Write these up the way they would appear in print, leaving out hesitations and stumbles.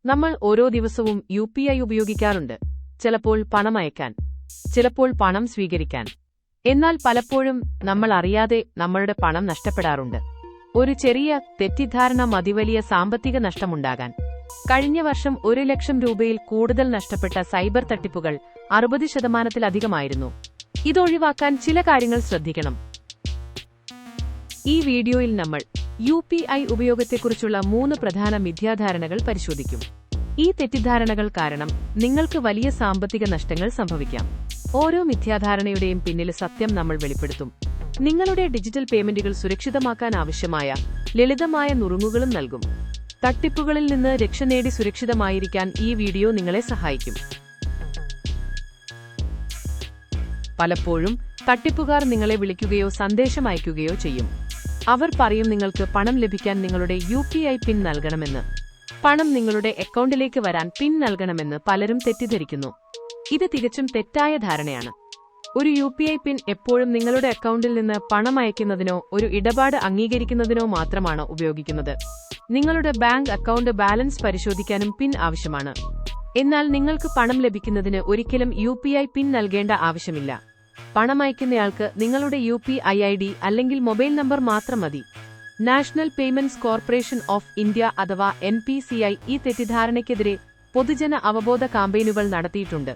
നമ്മൾ ഓരോ ദിവസവും UPI ഉപയോഗിക്കാറുണ്ട്. ചിലപ്പോൾ പണം അയക്കാൻ, ചിലപ്പോൾ പണം സ്വീകരിക്കാൻ. എന്നാൽ പലപ്പോഴും നമ്മൾ അറിയാതെ നമ്മളുടെ പണം നഷ്ടപ്പെടാറുണ്ട്. ഒരു ചെറിയ തെറ്റിദ്ധാരണ മതി വലിയ സാമ്പത്തിക നഷ്ടമുണ്ടാകാൻ. കഴിഞ്ഞ വർഷം 1 ലക്ഷം രൂപയിൽ കൂടുതൽ നഷ്ടപ്പെട്ട സൈബർ തട്ടിപ്പുകൾ 60%-ലധികമായിരുന്നു. ഇതൊഴിവാക്കാൻ ചില കാര്യങ്ങൾ ശ്രദ്ധിക്കണം. ഈ വീഡിയോയിൽ നമ്മൾ UPI ഉപയോഗത്തെക്കുറിച്ചുള്ള 3 പ്രധാന മിഥ്യാധാരണകൾ പരിശോധിക്കും. ഈ തെറ്റിദ്ധാരണകൾ കാരണം നിങ്ങൾക്ക് വലിയ സാമ്പത്തിക നഷ്ടങ്ങൾ സംഭവിക്കാം. ഓരോ മിഥ്യാധാരണയുടെയും പിന്നിൽ സത്യം നമ്മൾ വെളിപ്പെടുത്തും. നിങ്ങളുടെ ഡിജിറ്റൽ പേയ്മെന്റുകൾ സുരക്ഷിതമാക്കാൻ ആവശ്യമായ ലളിതമായ നുറുങ്ങുകളും നൽകും. തട്ടിപ്പുകളിൽ നിന്ന് രക്ഷ നേടി സുരക്ഷിതമായിരിക്കാൻ ഈ വീഡിയോ നിങ്ങളെ സഹായിക്കും. പലപ്പോഴും തട്ടിപ്പുകാർ നിങ്ങളെ വിളിക്കുകയോ സന്ദേശം അയക്കുകയോ ചെയ്യും. അവർ പറയും നിങ്ങൾക്ക് പണം ലഭിക്കാൻ നിങ്ങളുടെ UPI പിൻ നൽകണമെന്ന്. പണം നിങ്ങളുടെ അക്കൗണ്ടിലേക്ക് വരാൻ പിൻ നൽകണമെന്ന് പലരും തെറ്റിദ്ധരിക്കുന്നു. ഇത് തികച്ചും തെറ്റായ ധാരണയാണ്. ഒരു UPI പിൻ എപ്പോഴും നിങ്ങളുടെ അക്കൗണ്ടിൽ നിന്ന് പണം അയക്കുന്നതിനോ ഒരു ഇടപാട് അംഗീകരിക്കുന്നതിനോ മാത്രമാണ് ഉപയോഗിക്കുന്നത്. നിങ്ങളുടെ ബാങ്ക് അക്കൗണ്ട് ബാലൻസ് പരിശോധിക്കാനും പിൻ ആവശ്യമാണ്. എന്നാൽ നിങ്ങൾക്ക് പണം ലഭിക്കുന്നതിന് ഒരിക്കലും UPI പിൻ നൽകേണ്ട ആവശ്യമില്ല. പണം അയക്കുന്നയാൾക്ക് നിങ്ങളുടെ UPI ID അല്ലെങ്കിൽ മൊബൈൽ നമ്പർ മാത്രം മതി. National payments corporation of India അഥവാ NPCI ഈ തെറ്റിദ്ധാരണയ്ക്കെതിരെ പൊതുജന അവബോധ കാമ്പയിനുകൾ നടത്തിയിട്ടുണ്ട്.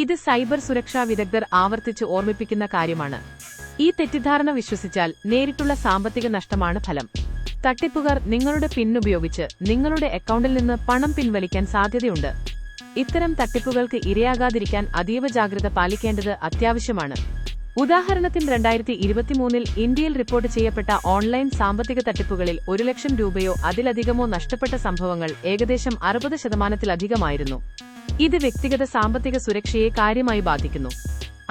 ഇത് സൈബർ സുരക്ഷാ വിദഗ്ധർ ആവർത്തിച്ച് ഓർമ്മിപ്പിക്കുന്ന കാര്യമാണ്. ഈ തെറ്റിദ്ധാരണ വിശ്വസിച്ചാൽ നേരിട്ടുള്ള സാമ്പത്തിക നഷ്ടമാണ് ഫലം. തട്ടിപ്പുകാർ നിങ്ങളുടെ പിൻ ഉപയോഗിച്ച് നിങ്ങളുടെ അക്കൗണ്ടിൽ നിന്ന് പണം പിൻവലിക്കാൻ സാധ്യതയുണ്ട്. ഇത്തരം തട്ടിപ്പുകൾക്ക് ഇരയാകാതിരിക്കാൻ അതീവ ജാഗ്രത പാലിക്കേണ്ടത് അത്യാവശ്യമാണ്. ഉദാഹരണത്തിന് 2023-ൽ ഇന്ത്യയിൽ റിപ്പോർട്ട് ചെയ്യപ്പെട്ട ഓൺലൈൻ സാമ്പത്തിക തട്ടിപ്പുകളിൽ 1 ലക്ഷം രൂപയോ അതിലധികമോ നഷ്ടപ്പെട്ട സംഭവങ്ങൾ ഏകദേശം 60%-ലധികമായിരുന്നു. ഇത് വ്യക്തിഗത സാമ്പത്തിക സുരക്ഷയെ കാര്യമായി ബാധിക്കുന്നു.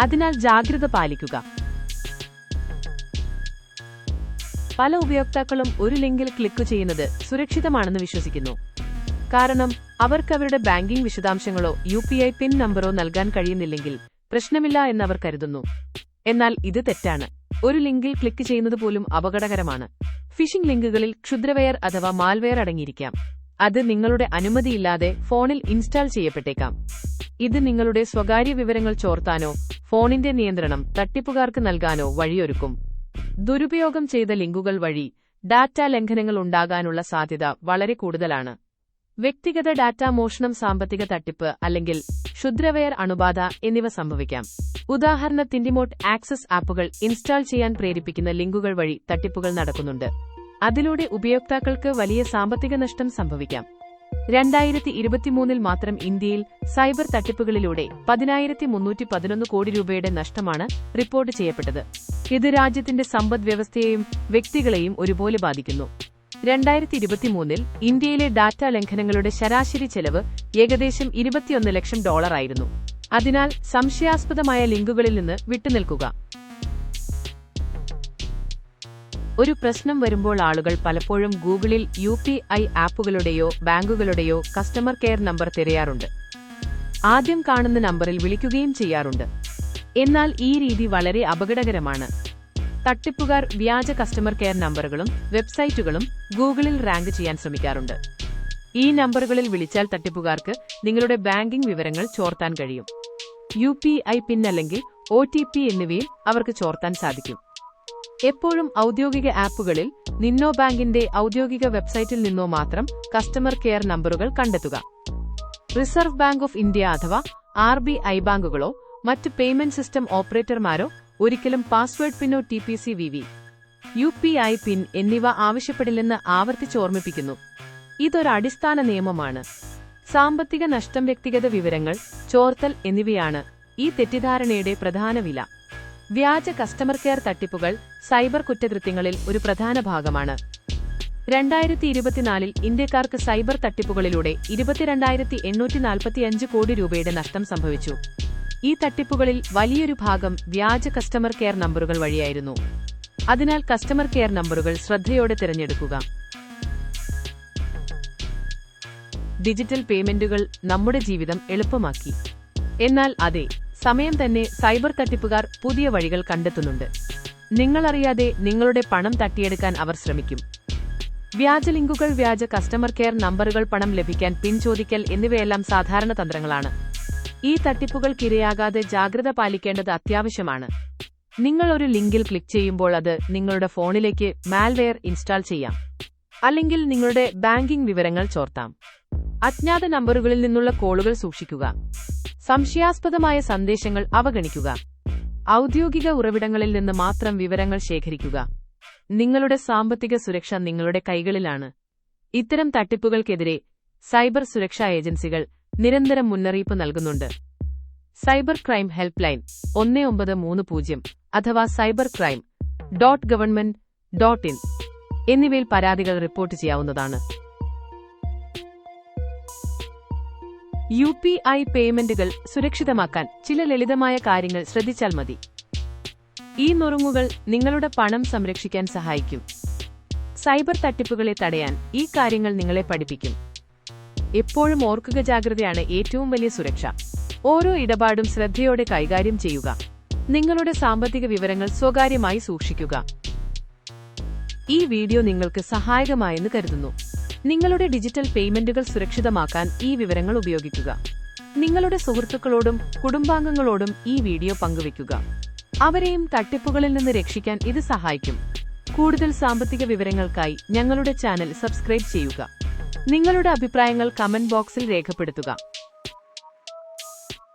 അതിനാൽ ജാഗ്രത പാലിക്കുക. പല ഉപയോക്താക്കളും ഒരു ലിങ്കിൽ ക്ലിക്ക് ചെയ്യുന്നത് സുരക്ഷിതമാണെന്ന് വിശ്വസിക്കുന്നു. കാരണം അവർക്ക് അവരുടെ ബാങ്കിംഗ് വിശദാംശങ്ങളോ UPI പിൻ നമ്പറോ നൽകാൻ കഴിയുന്നില്ലെങ്കിൽ പ്രശ്നമില്ല എന്നവർ കരുതുന്നു. എന്നാൽ ഇത് തെറ്റാണ്. ഒരു ലിങ്കിൽ ക്ലിക്ക് ചെയ്യുന്നത് പോലും അപകടകരമാണ്. ഫിഷിംഗ് ലിങ്കുകളിൽ ക്ഷുദ്രവെയർ അഥവാ മാൽവെയർ അടങ്ങിയിരിക്കാം. അത് നിങ്ങളുടെ അനുമതിയില്ലാതെ ഫോണിൽ ഇൻസ്റ്റാൾ ചെയ്യപ്പെട്ടേക്കാം. ഇത് നിങ്ങളുടെ സ്വകാര്യ വിവരങ്ങൾ ചോർത്താനോ ഫോണിന്റെ നിയന്ത്രണം തട്ടിപ്പുകാർക്ക് നൽകാനോ വഴിയൊരുക്കും. ദുരുപയോഗം ചെയ്ത ലിങ്കുകൾ വഴി ഡാറ്റാ ലംഘനങ്ങൾ ഉണ്ടാകാനുള്ള സാധ്യത വളരെ കൂടുതലാണ്. വ്യക്തിഗത ഡാറ്റ മോഷണം, സാമ്പത്തിക തട്ടിപ്പ് അല്ലെങ്കിൽ ക്ഷുദ്രവെയർ അണുബാധ എന്നിവ സംഭവിക്കാം. ഉദാഹരണത്തിന് റിമോട്ട് ആക്സസ് ആപ്പുകൾ ഇൻസ്റ്റാൾ ചെയ്യാൻ പ്രേരിപ്പിക്കുന്ന ലിങ്കുകൾ വഴി തട്ടിപ്പുകൾ നടക്കുന്നുണ്ട്. അതിലൂടെ ഉപയോക്താക്കൾക്ക് വലിയ സാമ്പത്തിക നഷ്ടം സംഭവിക്കാം. 2023-ൽ മാത്രം ഇന്ത്യയിൽ സൈബർ തട്ടിപ്പുകളിലൂടെ 10,311 കോടി രൂപയുടെ നഷ്ടമാണ് റിപ്പോർട്ട് ചെയ്യപ്പെട്ടത്. ഇത് രാജ്യത്തിന്റെ സമ്പദ്വ്യവസ്ഥയെയും വ്യക്തികളെയും ഒരുപോലെ ബാധിക്കുന്നു. 2023-ൽ ഇന്ത്യയിലെ ഡാറ്റാ ലംഘനങ്ങളുടെ ശരാശരി ചെലവ് ഏകദേശം $21 ലക്ഷം ആയിരുന്നു. അതിനാൽ സംശയാസ്പദമായ ലിങ്കുകളിൽ നിന്ന് വിട്ടുനിൽക്കുക. ഒരു പ്രശ്നം വരുമ്പോൾ ആളുകൾ പലപ്പോഴും ഗൂഗിളിൽ UPI ആപ്പുകളുടെയോ ബാങ്കുകളുടെയോ കസ്റ്റമർ കെയർ നമ്പർ തിരയാറുണ്ട്. ആദ്യം കാണുന്ന നമ്പറിൽ വിളിക്കുകയും ചെയ്യാറുണ്ട്. എന്നാൽ ഈ രീതി വളരെ അപകടകരമാണ്. തട്ടിപ്പുകാർ വ്യാജ കസ്റ്റമർ കെയർ നമ്പറുകളും വെബ്സൈറ്റുകളും ഗൂഗിളിൽ റാങ്ക് ചെയ്യാൻ ശ്രമിക്കാറുണ്ട്. ഈ നമ്പറുകളിൽ വിളിച്ചാൽ തട്ടിപ്പുകാർക്ക് നിങ്ങളുടെ ബാങ്കിംഗ് വിവരങ്ങൾ ചോർത്താൻ കഴിയും. UPI പിൻ അല്ലെങ്കിൽ OTP എന്നിവയും അവർക്ക് ചോർത്താൻ സാധിക്കും. എപ്പോഴും ഔദ്യോഗിക ആപ്പുകളിൽ നിന്നോ ബാങ്കിന്റെ ഔദ്യോഗിക വെബ്സൈറ്റിൽ നിന്നോ മാത്രം കസ്റ്റമർ കെയർ നമ്പറുകൾ കണ്ടെത്തുക. റിസർവ് ബാങ്ക് ഓഫ് ഇന്ത്യ അഥവാ RBI ബാങ്കുകളോ മറ്റ് പേയ്മെന്റ് സിസ്റ്റം ഓപ്പറേറ്റർമാരോ ഒരിക്കലും പാസ്വേഡ് പിന്നോ TPC/VV, UPI പിൻ എന്നിവ ആവശ്യപ്പെടില്ലെന്ന് ആവർത്തിച്ചോർമ്മിപ്പിക്കുന്നു. ഇതൊരു അടിസ്ഥാന നിയമമാണ്. സാമ്പത്തിക നഷ്ടം, വ്യക്തിഗത വിവരങ്ങൾ ചോർത്തൽ എന്നിവയാണ് ഈ തെറ്റിദ്ധാരണയുടെ പ്രധാന വില. വ്യാജ കസ്റ്റമർ കെയർ തട്ടിപ്പുകൾ സൈബർ കുറ്റകൃത്യങ്ങളിൽ ഒരു പ്രധാന ഭാഗമാണ്. 2024-ൽ ഇന്ത്യക്കാർക്ക് സൈബർ തട്ടിപ്പുകളിലൂടെ 22,845 കോടി രൂപയുടെ നഷ്ടം സംഭവിച്ചു. ഈ തട്ടിപ്പുകളിൽ വലിയൊരു ഭാഗം വ്യാജ കസ്റ്റമർ കെയർ നമ്പറുകൾ വഴിയായിരുന്നു. അതിനാൽ കസ്റ്റമർ കെയർ നമ്പറുകൾ ശ്രദ്ധയോടെ തിരഞ്ഞെടുക്കുക. ഡിജിറ്റൽ പേയ്മെന്റുകൾ നമ്മുടെ ജീവിതം എളുപ്പമാക്കി. എന്നാൽ അതേ സമയം തന്നെ സൈബർ തട്ടിപ്പുകാർ പുതിയ വഴികൾ കണ്ടെത്തുന്നുണ്ട്. നിങ്ങളറിയാതെ നിങ്ങളുടെ പണം തട്ടിയെടുക്കാൻ അവർ ശ്രമിക്കും. വ്യാജ ലിങ്കുകൾ, വ്യാജ കസ്റ്റമർ കെയർ നമ്പറുകൾ, പണം ലഭിക്കാൻ പിൻ ചോദിക്കൽ എന്നിവയെല്ലാം സാധാരണ തന്ത്രങ്ങളാണ്. ഈ തട്ടിപ്പുകൾക്കിരയാകാതെ ജാഗ്രത പാലിക്കേണ്ടത് അത്യാവശ്യമാണ്. നിങ്ങൾ ഒരു ലിങ്കിൽ ക്ലിക്ക് ചെയ്യുമ്പോൾ അത് നിങ്ങളുടെ ഫോണിലേക്ക് മാൽവെയർ ഇൻസ്റ്റാൾ ചെയ്യാം, അല്ലെങ്കിൽ നിങ്ങളുടെ ബാങ്കിംഗ് വിവരങ്ങൾ ചോർത്താം. അജ്ഞാത നമ്പറുകളിൽ നിന്നുള്ള കോളുകൾ സൂക്ഷിക്കുക. സംശയാസ്പദമായ സന്ദേശങ്ങൾ അവഗണിക്കുക. ഔദ്യോഗിക ഉറവിടങ്ങളിൽ നിന്ന് മാത്രം വിവരങ്ങൾ ശേഖരിക്കുക. നിങ്ങളുടെ സാമ്പത്തിക സുരക്ഷ നിങ്ങളുടെ കൈകളിലാണ്. ഇത്തരം തട്ടിപ്പുകൾക്കെതിരെ സൈബർ സുരക്ഷാ ഏജൻസികൾ നിരന്തരം മുന്നറിയിപ്പ് നൽകുന്നുണ്ട്. സൈബർ ക്രൈം ഹെൽപ്പ് ലൈൻ 1930 അഥവാ cybercrime.government.in എന്നിവയിൽ പരാതികൾ റിപ്പോർട്ട് ചെയ്യാവുന്നതാണ്. UPI പേയ്മെന്റുകൾ സുരക്ഷിതമാക്കാൻ ചില ലളിതമായ കാര്യങ്ങൾ ശ്രദ്ധിച്ചാൽ മതി. ഈ നുറുങ്ങുകൾ നിങ്ങളുടെ പണം സംരക്ഷിക്കാൻ സഹായിക്കും. സൈബർ തട്ടിപ്പുകളെ തടയാൻ ഈ കാര്യങ്ങൾ നിങ്ങളെ പഠിപ്പിക്കും. എപ്പോഴും ഓർക്കുക, ജാഗ്രതയാണ് ഏറ്റവും വലിയ സുരക്ഷ. ഓരോ ഇടപാടും ശ്രദ്ധയോടെ കൈകാര്യം ചെയ്യുക. നിങ്ങളുടെ സാമ്പത്തിക വിവരങ്ങൾ സ്വകാര്യമായി സൂക്ഷിക്കുക. ഈ വീഡിയോ നിങ്ങൾക്ക് സഹായകമായെന്ന് കരുതുന്നു. നിങ്ങളുടെ ഡിജിറ്റൽ പേയ്മെന്റുകൾ സുരക്ഷിതമാക്കാൻ ഈ വിവരങ്ങൾ ഉപയോഗിക്കുക. നിങ്ങളുടെ സുഹൃത്തുക്കളോടും കുടുംബാംഗങ്ങളോടും ഈ വീഡിയോ പങ്കുവയ്ക്കുക. അവരെയും തട്ടിപ്പുകളിൽ നിന്ന് രക്ഷിക്കാൻ ഇത് സഹായിക്കും. കൂടുതൽ സാമ്പത്തിക വിവരങ്ങൾക്കായി ഞങ്ങളുടെ ചാനൽ സബ്സ്ക്രൈബ് ചെയ്യുക. നിങ്ങളുടെ അഭിപ്രായങ്ങൾ കമന്റ് ബോക്സിൽ രേഖപ്പെടുത്തുക.